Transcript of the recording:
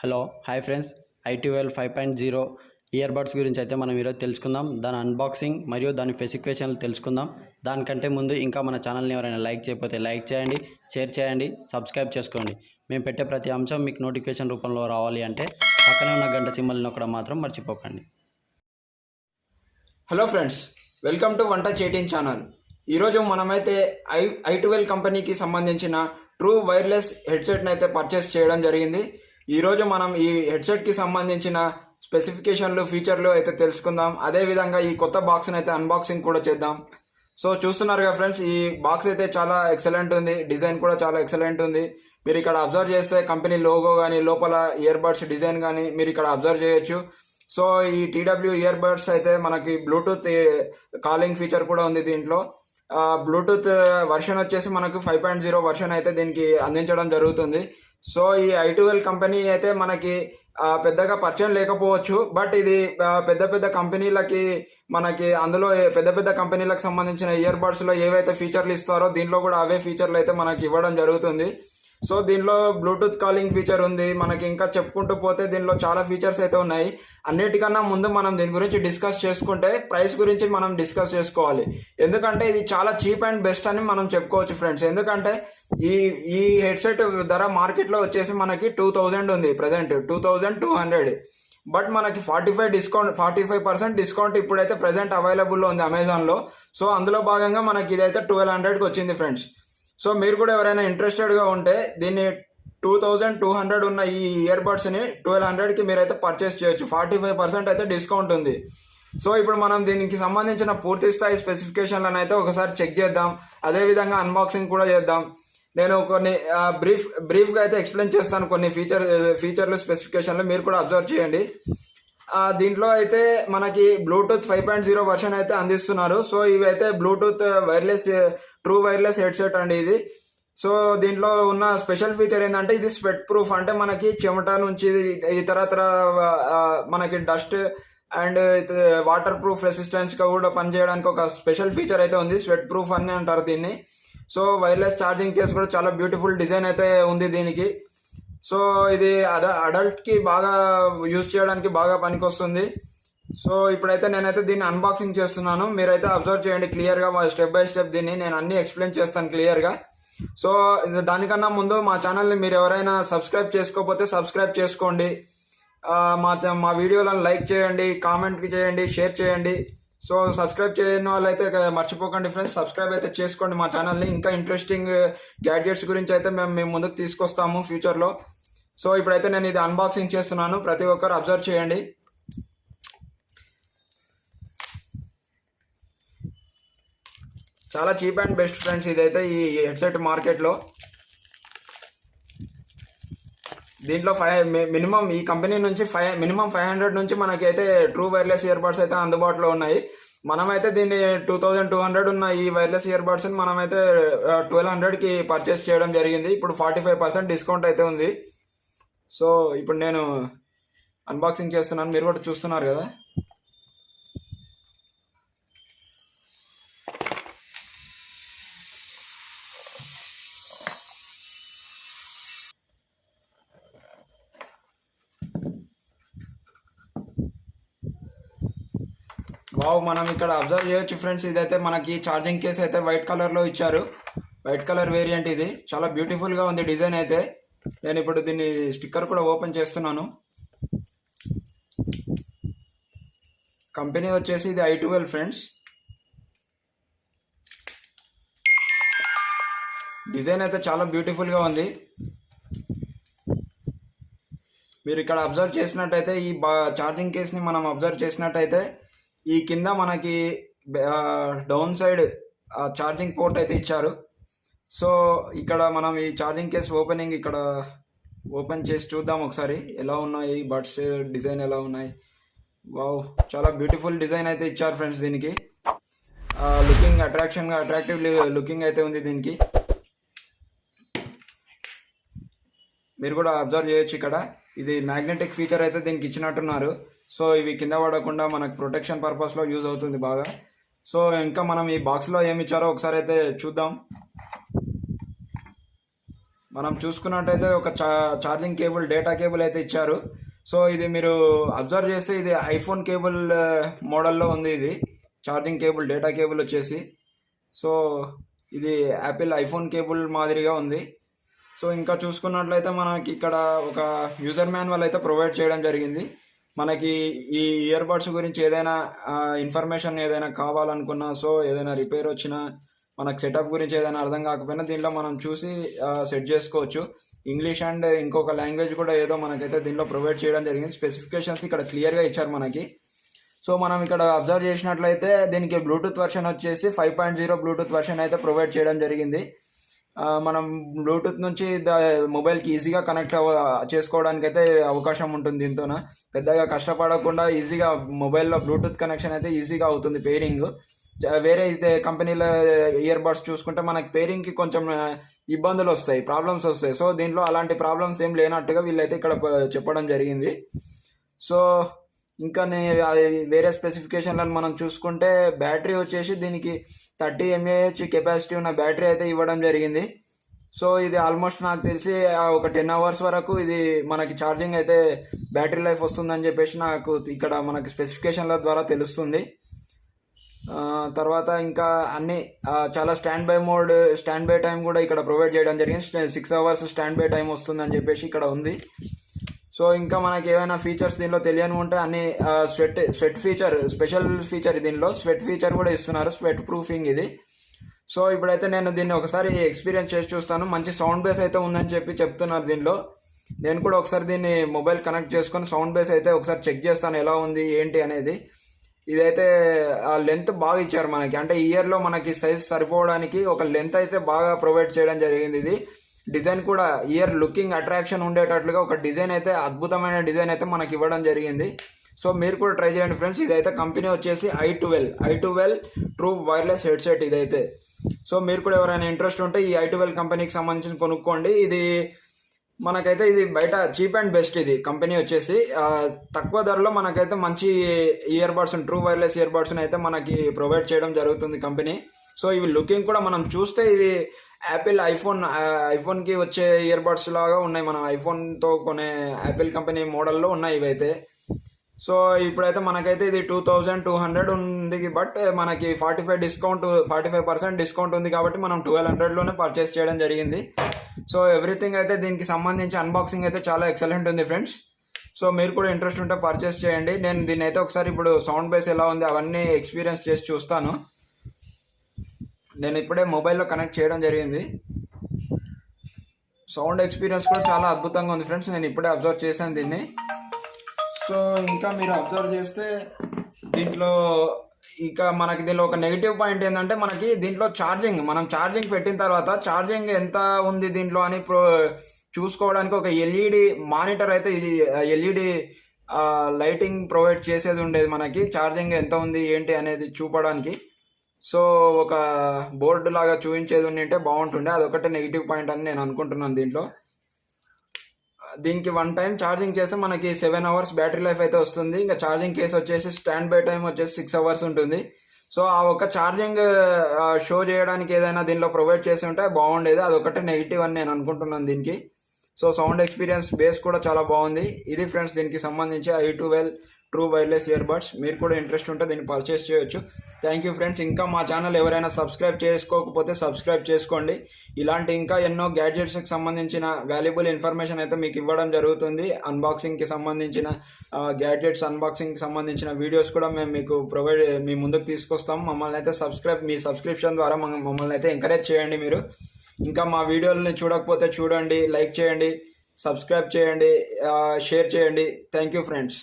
Hello hi friends, i12 5.0 ear buds గురించి అయితే మనం ఈరోజు తెలుసుకుందాం. దాని అన్బాక్సింగ్ మరియు దాని స్పెసిఫికేషన్లు తెలుసుకుందాం. దానికంటే ముందు ఇంకా మన ఛానల్ని ఎవరైనా లైక్ చేయకపోతే లైక్ చేయండి, షేర్ చేయండి, సబ్స్క్రైబ్ చేసుకోండి. మేము పెట్టే ప్రతి అంశం మీకు నోటిఫికేషన్ రూపంలో రావాలి అంటే పక్కనే ఉన్న గంట సింబల్ని నొక్కడం మాత్రం మర్చిపోకండి. హలో ఫ్రెండ్స్, వెల్కమ్ టు వంట చేటింగ్ ఛానల్. ఈరోజు మనమైతే i12 కంపెనీకి సంబంధించిన ట్రూ వైర్లెస్ హెడ్సెట్ని అయితే పర్చేస్ చేయడం జరిగింది. ఈరోజు మనం ఈ హెడ్సెట్కి సంబంధించిన స్పెసిఫికేషన్లు, ఫీచర్లు అయితే తెలుసుకుందాం. అదేవిధంగా ఈ కొత్త బాక్స్ని అయితే అన్బాక్సింగ్ కూడా చేద్దాం. సో చూస్తున్నారు కదా ఫ్రెండ్స్, ఈ బాక్స్ అయితే చాలా ఎక్సలెంట్ ఉంది. డిజైన్ కూడా చాలా ఎక్సలెంట్ ఉంది. మీరు ఇక్కడ అబ్జర్వ్ చేస్తే కంపెనీ లోగో కానీ లోపల ఇయర్ బడ్స్ డిజైన్ కానీ మీరు ఇక్కడ అబ్జర్వ్ చేయొచ్చు. సో ఈ టీడబ్ల్యూ ఇయర్ బడ్స్ అయితే మనకి బ్లూటూత్ కాలింగ్ ఫీచర్ కూడా ఉంది దీంట్లో. బ్లూటూత్ వర్షన్ వచ్చేసి మనకు 5.0 వర్షన్ అయితే దీనికి అందించడం జరుగుతుంది. సో ఈ i12 కంపెనీ అయితే మనకి పెద్దగా పరిచయం లేకపోవచ్చు, బట్ ఇది పెద్ద పెద్ద కంపెనీలకి మనకి అందులో పెద్ద పెద్ద కంపెనీలకు సంబంధించిన ఇయర్ బడ్స్లో ఏవైతే ఫీచర్లు ఇస్తారో దీంట్లో కూడా అవే ఫీచర్లు అయితే మనకి ఇవ్వడం జరుగుతుంది. సో దీనిలో బ్లూటూత్ కాలింగ్ ఫీచర్ ఉంది. మనకి ఇంకా చెప్పుకుంటూ పోతే దీనిలో చాలా ఫీచర్స్ అయితే ఉన్నాయి. అన్నిటికన్నా ముందు మనం దీని గురించి డిస్కస్ చేసుకుంటే ప్రైస్ గురించి మనం డిస్కస్ చేసుకోవాలి. ఎందుకంటే ఇది చాలా చీప్ అండ్ బెస్ట్ అని మనం చెప్పుకోవచ్చు ఫ్రెండ్స్. ఎందుకంటే ఈ హెడ్సెట్ ధర మార్కెట్లో వచ్చేసి మనకి 2000 ఉంది, ప్రజెంట్ 2200. బట్ మనకి 45% డిస్కౌంట్ ఇప్పుడైతే ప్రజెంట్ అవైలబుల్లో ఉంది అమెజాన్లో. సో అందులో భాగంగా మనకి ఇదైతే 1200కి వచ్చింది ఫ్రెండ్స్. సో మీరు కూడా ఎవరైనా ఇంట్రెస్టెడ్గా ఉంటే దీన్ని 2200 ఉన్న ఈ ఇయర్ బడ్స్ని 1200కి మీరైతే పర్చేస్ చేయొచ్చు. 45% అయితే డిస్కౌంట్ ఉంది. సో ఇప్పుడు మనం దీనికి సంబంధించిన పూర్తి స్థాయి స్పెసిఫికేషన్లను అయితే ఒకసారి చెక్ చేద్దాం. అదేవిధంగా అన్బాక్సింగ్ కూడా చేద్దాం. నేను కొన్ని బ్రీఫ్గా అయితే ఎక్స్ప్లెయిన్ చేస్తాను కొన్ని ఫీచర్లు, స్పెసిఫికేషన్లు మీరు కూడా అబ్జర్వ్ చేయండి. దీంట్లో అయితే మనకి బ్లూటూత్ 5.0 వర్షన్ అయితే అందిస్తున్నారు. సో ఇవి అయితే Bluetooth wireless true wireless headset అండి ఇది. సో దీంట్లో ఉన్న స్పెషల్ ఫీచర్ ఏంటంటే ఇది స్వెట్ ప్రూఫ్, అంటే మనకి చెమట నుంచి ఇతరత్ర మనకి డస్ట్ అండ్ వాటర్ ప్రూఫ్ రెసిస్టెన్స్గా కూడా పనిచేయడానికి ఒక స్పెషల్ ఫీచర్ అయితే ఉంది. స్వెట్ ప్రూఫ్ అని అంటారు దీన్ని. సో వైర్లెస్ ఛార్జింగ్ కేస్ కూడా చాలా బ్యూటిఫుల్ డిజైన్ అయితే ఉంది దీనికి. సో ఇది అడల్ట్కి బాగా యూజ్ చేయడానికి బాగా పనికొస్తుంది. సో ఇప్పుడైతే నేనైతే దీన్ని అన్బాక్సింగ్ చేస్తున్నాను. మీరైతే అబ్జర్వ్ చేయండి క్లియర్గా, స్టెప్ బై స్టెప్ దీన్ని నేను అన్నీ ఎక్స్ప్లెయిన్ చేస్తాను క్లియర్గా. సో దానికన్నా ముందు మా ఛానల్ని మీరు ఎవరైనా సబ్స్క్రైబ్ చేసుకోకపోతే సబ్స్క్రైబ్ చేసుకోండి. మా వీడియోలను లైక్ చేయండి, కామెంట్ చేయండి, షేర్ చేయండి. సో సబ్స్క్రైబ్ చేయని వాళ్ళైతే మర్చిపోకండి ఫ్రెండ్స్, సబ్స్క్రైబ్ అయితే చేసుకోండి మా ఛానల్ని. ఇంకా ఇంట్రెస్టింగ్ గ్యాడ్జెట్స్ గురించి అయితే మేము ముందుకు తీసుకొస్తాము ఫ్యూచర్లో. సో ఇప్పుడైతే నేను ఇది అన్బాక్సింగ్ చేస్తున్నాను, ప్రతి ఒక్కరు అబ్జర్వ్ చేయండి. చాలా చీప్ అండ్ బెస్ట్ ఫ్రెండ్స్ ఇదైతే ఈ హెడ్సెట్ మార్కెట్లో. దీంట్లో మినిమం ఈ కంపెనీ నుంచి మినిమం 500 నుంచి మనకైతే ట్రూ వైర్లెస్ ఇయర్ బడ్స్ అయితే అందుబాటులో ఉన్నాయి. మనమైతే దీన్ని 2200 ఉన్న ఈ వైర్లెస్ ఇయర్ బడ్స్ని మనమైతే 1200కి పర్చేస్ చేయడం జరిగింది. ఇప్పుడు 45% డిస్కౌంట్ అయితే ఉంది. సో ఇప్పుడు నేను అన్బాక్సింగ్ చేస్తున్నాను, మీరు కూడా చూస్తున్నారు కదా. వావ్, మనం ఇక్కడ అబ్జర్వ్ చేయొచ్చు ఫ్రెండ్స్, ఇదైతే మనకి ఛార్జింగ్ కేస్ అయితే వైట్ కలర్లో ఇచ్చారు. వైట్ కలర్ వేరియంట్ ఇది. చాలా బ్యూటిఫుల్గా ఉంది డిజైన్ అయితే. నేను ఇప్పుడు దీన్ని స్టిక్కర్ కూడా ఓపెన్ చేస్తున్నాను. కంపెనీ వచ్చేసి ఇది i12 ఫ్రెండ్స్. డిజైన్ అయితే చాలా బ్యూటిఫుల్గా ఉంది. మీరు ఇక్కడ అబ్జర్వ్ చేసినట్టయితే ఈ ఛార్జింగ్ కేస్ని మనం అబ్జర్వ్ చేసినట్టయితే ఈ కింద మనకి డౌన్ సైడ్ ఛార్జింగ్ పోర్ట్ అయితే ఇచ్చారు. సో ఇక్కడ మనం ఈ ఛార్జింగ్ కేస్ ఇక్కడ ఓపెన్ చేసి చూద్దాం ఒకసారి ఎలా ఉన్నాయి బడ్స్, డిజైన్ ఎలా ఉన్నాయి. వావ్, చాలా బ్యూటిఫుల్ డిజైన్ అయితే ఇచ్చారు ఫ్రెండ్స్. దీనికి లుకింగ్ అట్రాక్టివ్ లుకింగ్ అయితే ఉంది దీనికి. మీరు కూడా అబ్జర్వ్ చేయొచ్చు ఇక్కడ ఇది మ్యాగ్నెటిక్ ఫీచర్ అయితే దీనికి ఇచ్చినట్టున్నారు. సో ఇవి కింద పడకుండా మనకు ప్రొటెక్షన్ పర్పస్లో యూజ్ అవుతుంది బాగా. సో ఇంకా మనం ఈ బాక్స్లో ఏమి ఇచ్చారో ఒకసారి అయితే చూద్దాం. మనం చూసుకున్నట్టయితే ఒక ఛార్జింగ్ కేబుల్, డేటా కేబుల్ అయితే ఇచ్చారు. సో ఇది మీరు అబ్జర్వ్ చేస్తే ఇది ఐఫోన్ కేబుల్ మోడల్లో ఉంది. ఇది ఛార్జింగ్ కేబుల్, డేటా కేబుల్ వచ్చేసి. సో ఇది యాపిల్ ఐఫోన్ కేబుల్ మాదిరిగా ఉంది. సో ఇంకా చూసుకున్నట్లయితే మనకి ఇక్కడ ఒక యూజర్ మాన్యువల్ అయితే ప్రొవైడ్ చేయడం జరిగింది. మనకి ఈ ఇయర్ బడ్స్ గురించి ఏదైనా ఇన్ఫర్మేషన్ ఏదైనా కావాలనుకున్నా, సో ఏదైనా రిపేర్ వచ్చినా, మనకు సెటప్ గురించి ఏదైనా అర్థం కాకపోయినా దీంట్లో మనం చూసి సెట్ చేసుకోవచ్చు. ఇంగ్లీష్ అండ్ ఇంకొక లాంగ్వేజ్ కూడా ఏదో మనకైతే దీంట్లో ప్రొవైడ్ చేయడం జరిగింది. స్పెసిఫికేషన్స్ ఇక్కడ క్లియర్గా ఇచ్చారు మనకి. సో మనం ఇక్కడ అబ్జర్వ్ చేసినట్లయితే దీనికి బ్లూటూత్ వర్షన్ వచ్చేసి 5.0 బ్లూటూత్ వర్షన్ అయితే ప్రొవైడ్ చేయడం జరిగింది. మనం బ్లూటూత్ నుంచి మొబైల్కి ఈజీగా కనెక్ట్ చేసుకోవడానికి అయితే అవకాశం ఉంటుంది. దీంతోన పెద్దగా కష్టపడకుండా ఈజీగా మొబైల్లో బ్లూటూత్ కనెక్షన్ అయితే ఈజీగా అవుతుంది పేరింగ్. వేరే అయితే కంపెనీల ఇయర్ బడ్స్ చూసుకుంటే మనకి పేరింగ్కి కొంచెం ఇబ్బందులు వస్తాయి, ప్రాబ్లమ్స్ వస్తాయి. సో దీంట్లో అలాంటి ప్రాబ్లమ్స్ ఏం లేనట్టుగా వీళ్ళైతే ఇక్కడ చెప్పడం జరిగింది. సో ఇంకా వేరే స్పెసిఫికేషన్లను మనం చూసుకుంటే బ్యాటరీ వచ్చేసి దీనికి 30 mAh కెపాసిటీ ఉన్న బ్యాటరీ అయితే ఇవ్వడం జరిగింది. సో ఇది ఆల్మోస్ట్ నాకు తెలిసి ఒక 10 hours వరకు ఇది మనకి ఛార్జింగ్ అయితే బ్యాటరీ లైఫ్ వస్తుందని చెప్పేసి నాకు ఇక్కడ మనకి స్పెసిఫికేషన్ల ద్వారా తెలుస్తుంది. తర్వాత ఇంకా అన్ని చాలా స్టాండ్ బై టైం కూడా ఇక్కడ ప్రొవైడ్ చేయడం జరిగింది. 6 hours స్టాండ్ బై టైం వస్తుందని చెప్పేసి ఇక్కడ ఉంది. సో ఇంకా మనకి ఏమైనా ఫీచర్స్ దీనిలో తెలియని ఉంటే అన్ని స్వెట్ ఫీచర్, స్పెషల్ ఫీచర్ దీనిలో స్వెట్ ఫీచర్ కూడా ఇస్తున్నారు, స్వెట్ ప్రూఫింగ్ ఇది. సో ఇప్పుడైతే నేను దీన్ని ఒకసారి ఎక్స్పీరియన్స్ చేసి చూస్తాను. మంచి సౌండ్ బేస్ అయితే ఉందని చెప్తున్నారు దీనిలో. నేను కూడా ఒకసారి దీన్ని మొబైల్ కనెక్ట్ చేసుకొని సౌండ్ బేస్ అయితే ఒకసారి చెక్ చేస్తాను ఎలా ఉంది ఏంటి అనేది. ఇదైతే లెంత్ బాగా ఇచ్చారు మనకి, అంటే ఇయర్లో మనకి సైజ్ సరిపోవడానికి ఒక లెంత్ అయితే బాగా ప్రొవైడ్ చేయడం జరిగింది. ఇది డిజైన్ కూడా ఇయర్ లుకింగ్ అట్రాక్షన్ ఉండేటట్లుగా ఒక డిజైన్ అయితే, అద్భుతమైన డిజైన్ అయితే మనకి ఇవ్వడం జరిగింది. సో మీరు కూడా ట్రై చేయండి ఫ్రెండ్స్. ఇదైతే కంపెనీ వచ్చేసి i12 ట్రూ వైర్లెస్ హెడ్సెట్ ఇదైతే. సో మీరు కూడా ఎవరైనా ఇంట్రెస్ట్ ఉంటే ఈ i12 కంపెనీకి సంబంధించి కొనుక్కోండి. ఇది మనకైతే ఇది బయట చీప్ అండ్ బెస్ట్. ఇది కంపెనీ వచ్చేసి తక్కువ ధరలో మనకైతే మంచి ear buds, true wireless ear బడ్స్ని అయితే మనకి ప్రొవైడ్ చేయడం జరుగుతుంది కంపెనీ. సో ఇవి లుకింగ్ కూడా మనం చూస్తే ఇవి యాపిల్ ఐఫోన్కి వచ్చే ఇయర్ బడ్స్ లాగా ఉన్నాయి. మనం ఐఫోన్తో కొనే యాపిల్ కంపెనీ మోడల్లో ఉన్నాయి ఇవైతే. సో ఇప్పుడైతే మనకైతే ఇది 2200 ఉంది, బట్ మనకి 45% డిస్కౌంట్ ఉంది కాబట్టి మనం 1200లోనే పర్చేస్ చేయడం జరిగింది. సో ఎవ్రీథింగ్ అయితే దీనికి సంబంధించి అన్బాక్సింగ్ అయితే చాలా ఎక్సలెంట్ ఉంది ఫ్రెండ్స్. సో మీరు కూడా ఇంట్రెస్ట్ ఉంటే పర్చేస్ చేయండి. నేను దీన్ని అయితే ఒకసారి ఇప్పుడు సౌండ్ బేస్ ఎలా ఉంది అవన్నీ ఎక్స్పీరియన్స్ చేసి చూస్తాను. నేను ఇప్పుడే మొబైల్లో కనెక్ట్ చేయడం జరిగింది. సౌండ్ ఎక్స్పీరియన్స్ కూడా చాలా అద్భుతంగా ఉంది ఫ్రెండ్స్. నేను ఇప్పుడే అబ్జర్వ్ చేశాను దీన్ని. సో ఇంకా మీరు అబ్జర్వ్ చేస్తే దీంట్లో ఇంకా మనకి దీనిలో ఒక నెగిటివ్ పాయింట్ ఏంటంటే మనకి దీంట్లో మనం ఛార్జింగ్ పెట్టిన తర్వాత ఛార్జింగ్ ఎంత ఉంది దీంట్లో అని చూసుకోవడానికి ఒక ఎల్ఈడి మానిటర్ అయితే, ఇది ఎల్ఈడి లైటింగ్ ప్రొవైడ్ చేసేది ఉండేది మనకి, ఛార్జింగ్ ఎంత ఉంది ఏంటి అనేది చూపడానికి. సో ఒక బోర్డు లాగా చూపించేది ఉంటే బాగుంటుండే. అదొకటే నెగిటివ్ పాయింట్ అని నేను అనుకుంటున్నాను. దీనికి 1 time ఛార్జింగ్ చేస్తే మనకి 7 hours బ్యాటరీ లైఫ్ అయితే వస్తుంది. ఇంకా ఛార్జింగ్ కేసు వచ్చేసి స్టాండ్ బై టైం వచ్చేసి 6 hours ఉంటుంది. సో ఆ ఒక ఛార్జింగ్ షో చేయడానికి ఏదైనా దీనిలో ప్రొవైడ్ చేసి ఉంటే బాగుండేది. అదొకటే నెగిటివ్ అని నేను అనుకుంటున్నాను దీనికి. సో సౌండ్ ఎక్స్పీరియన్స్ బేస్ కూడా చాలా బాగుంది. ఇది ఫ్రెండ్స్ దీనికి సంబంధించి i12 true wireless ear buds. మీరు కూడా ఇంట్రెస్ట్ ఉంటే దీన్ని పర్చేస్ చేయొచ్చు. Thank you friends. ఇంకా మా ఛానల్ ఎవరైనా సబ్స్క్రైబ్ చేసుకోకపోతే సబ్స్క్రైబ్ చేసుకోండి. ఇలాంటి ఇంకా ఎన్నో గ్యాడ్జెట్స్కి సంబంధించిన వాల్యుబుల్ ఇన్ఫర్మేషన్ అయితే మీకు ఇవ్వడం జరుగుతుంది. అన్బాక్సింగ్కి సంబంధించిన అన్బాక్సింగ్కి సంబంధించిన వీడియోస్ కూడా మేము మీకు మీ ముందుకు తీసుకొస్తాం. మమ్మల్ని అయితే మీ సబ్స్క్రిప్షన్ ద్వారా మమ్మల్ని అయితే ఎంకరేజ్ చేయండి. మీరు ఇంకా మా వీడియోలని చూడకపోతే చూడండి, లైక్ చేయండి, సబ్స్క్రైబ్ చేయండి, షేర్ చేయండి. Thank you friends.